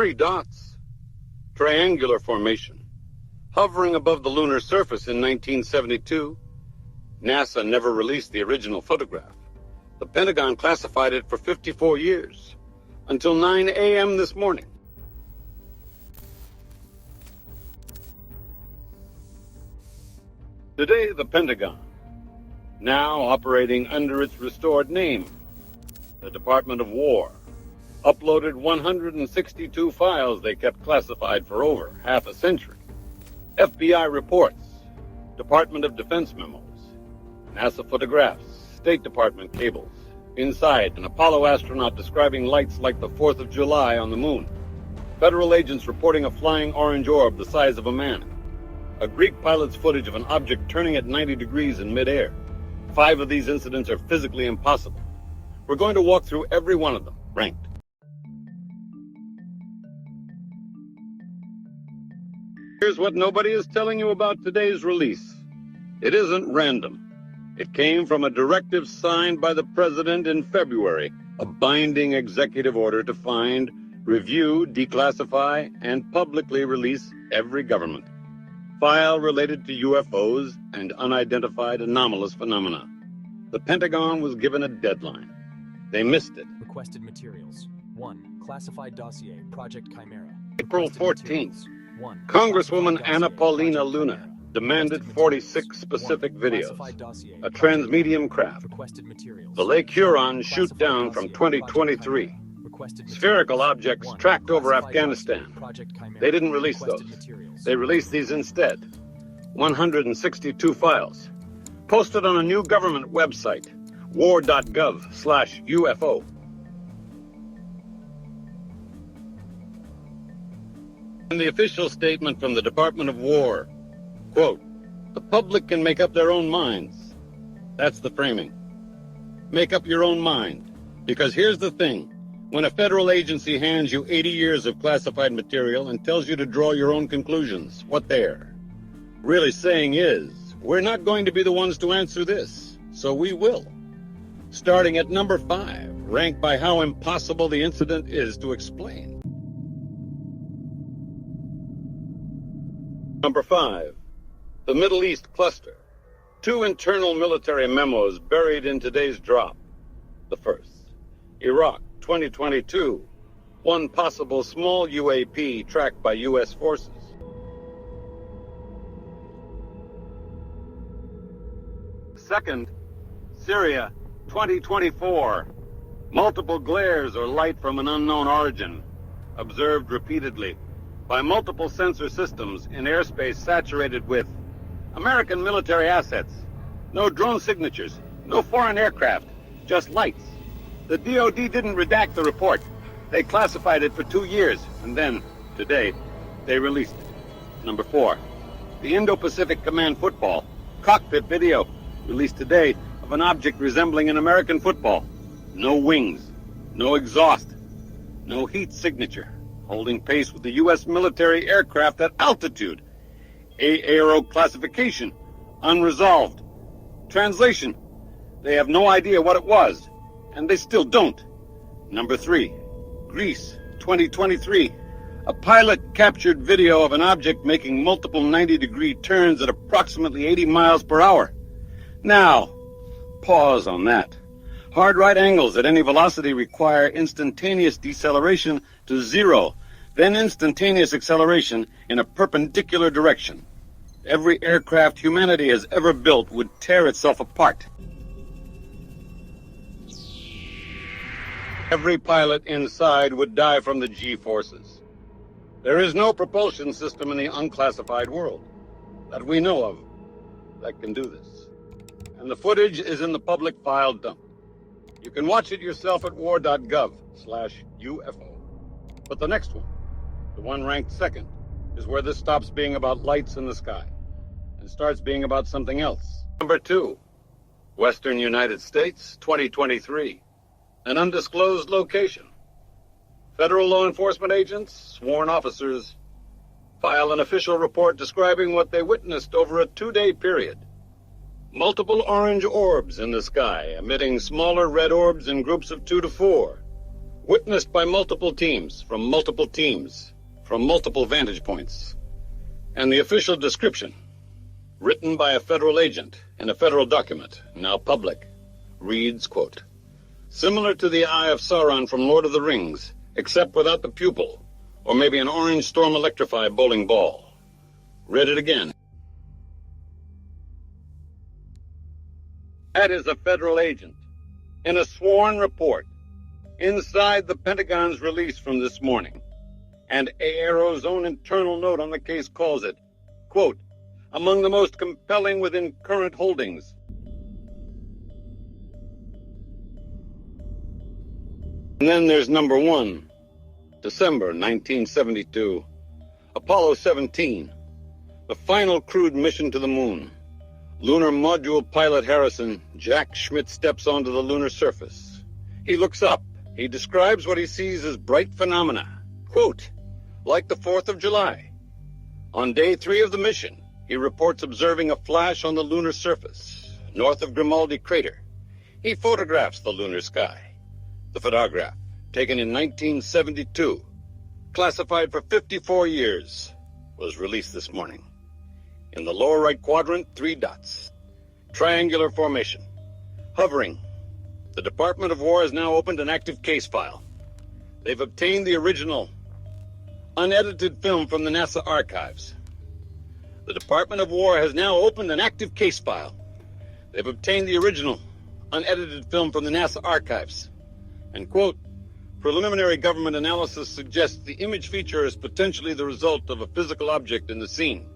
Three dots. Triangular formation. Hovering above the lunar surface in 1972. NASA never released the original photograph. The Pentagon classified it for 54 years, until 9 a.m. this morning. Today, the Pentagon, now operating under its restored name, the Department of War, uploaded 162 files they kept classified for over half a century. FBI reports, Department of Defense memos, NASA photographs, State Department cables. Inside, an Apollo astronaut describing lights like the 4th of July on the moon. Federal agents reporting a flying orange orb the size of a man. A Greek pilot's footage of an object turning at 90 degrees in midair. 5 of these incidents are physically impossible. We're going to walk through every one of them, ranked. Here's what nobody is telling you about today's release. It isn't random. It came from a directive signed by the President in February, a binding executive order to find, review, declassify, and publicly release every government file related to UFOs and unidentified anomalous phenomena. The Pentagon was given a deadline. They missed it. Requested materials. 1. Classified dossier, Project Chimera. April 14th, Congresswoman Anna Paulina Luna demanded 46 specific videos, a transmedium craft, the Lake Huron shoot-down from 2023, spherical objects tracked over Afghanistan. They didn't release those. They released these instead. 162 files, posted on a new government website, war.gov/UFO. In the official statement from the Department of War, quote, the public can make up their own minds. That's the framing. Make up your own mind. Because here's the thing. When a federal agency hands you 80 years of classified material and tells you to draw your own conclusions, what they're really saying is, we're not going to be the ones to answer this, so we will. Starting at number 5, ranked by how impossible the incident is to explain. Number 5. The Middle East cluster. 2 internal military memos buried in today's drop. The first, Iraq 2022. 1 possible small UAP tracked by U.S. forces. Second, Syria 2024. Multiple glares or light from an unknown origin, observed repeatedly by multiple sensor systems in airspace saturated with American military assets. No drone signatures, no foreign aircraft, just lights. The DoD didn't redact the report. They classified it for 2 years, and then, today, they released it. Number 4, the Indo-Pacific Command football, cockpit video, released today of an object resembling an American football. No wings, no exhaust, no heat signature, holding pace with the U.S. military aircraft at altitude. AARO classification, unresolved. Translation, they have no idea what it was, and they still don't. Number 3, Greece, 2023. A pilot captured video of an object making multiple 90-degree turns at approximately 80 miles per hour. Now, pause on that. Hard right angles at any velocity require instantaneous deceleration to 0, then instantaneous acceleration in a perpendicular direction. Every aircraft humanity has ever built would tear itself apart. Every pilot inside would die from the G-forces. There is no propulsion system in the unclassified world that we know of that can do this. And the footage is in the public file dump. You can watch it yourself at war.gov/UFO. But the next one, the one ranked second, is where this stops being about lights in the sky and starts being about something else. Number 2, Western United States, 2023. An undisclosed location. Federal law enforcement agents, sworn officers, file an official report describing what they witnessed over a 2-day period. Multiple orange orbs in the sky, emitting smaller red orbs in groups of 2 to 4. witnessed by multiple teams, from multiple vantage points. And the official description, written by a federal agent in a federal document, now public, reads, quote, similar to the Eye of Sauron from Lord of the Rings, except without the pupil, or maybe an orange storm electrified bowling ball. Read it again. That is a federal agent, in a sworn report, inside the Pentagon's release from this morning. And AARO's own internal note on the case calls it, quote, among the most compelling within current holdings. And then there's number one, December 1972, Apollo 17, the final crewed mission to the moon. Lunar module pilot Harrison, Jack Schmidt, steps onto the lunar surface. He looks up. He describes what he sees as bright phenomena, quote, like the 4th of July. On day 3 of the mission, he reports observing a flash on the lunar surface, north of Grimaldi crater. He photographs the lunar sky. The photograph, taken in 1972, classified for 54 years, was released this morning. In the lower right quadrant, 3 dots. Triangular formation. Hovering. The Department of War has now opened an active case file. They've obtained the original, unedited film from the NASA archives. The Department of War has now opened an active case file. They've obtained the original, unedited film from the NASA archives. And, quote, preliminary government analysis suggests the image feature is potentially the result of a physical object in the scene.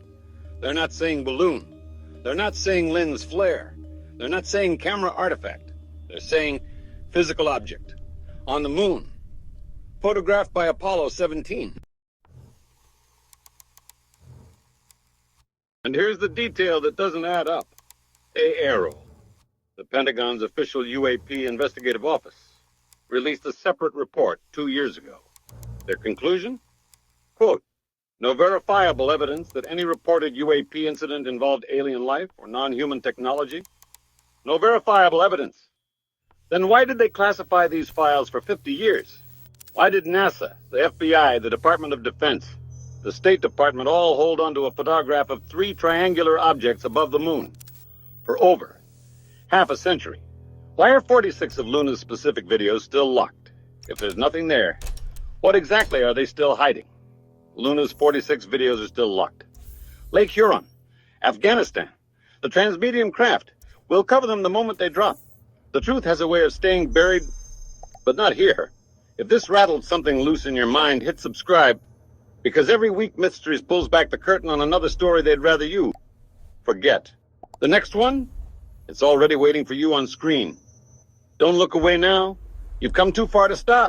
They're not saying balloon. They're not saying lens flare. They're not saying camera artifact. They're saying physical object. On the moon. Photographed by Apollo 17. And here's the detail that doesn't add up. AARO, the Pentagon's official UAP investigative office, released a separate report 2 years ago. Their conclusion? Quote, no verifiable evidence that any reported UAP incident involved alien life or non-human technology. No verifiable evidence. Then why did they classify these files for 50 years? Why did NASA, the FBI, the Department of Defense, the State Department all hold onto a photograph of 3 triangular objects above the moon for over half a century? Why are 46 of Luna's specific videos still locked? If there's nothing there, what exactly are they still hiding? Luna's 46 videos are still locked. Lake Huron, Afghanistan, the transmedium craft. We'll cover them the moment they drop. The truth has a way of staying buried, but not here. If this rattled something loose in your mind, hit subscribe, because every week Mysteries pulls back the curtain on another story they'd rather you forget. The next one, it's already waiting for you on screen. Don't look away now. You've come too far to stop.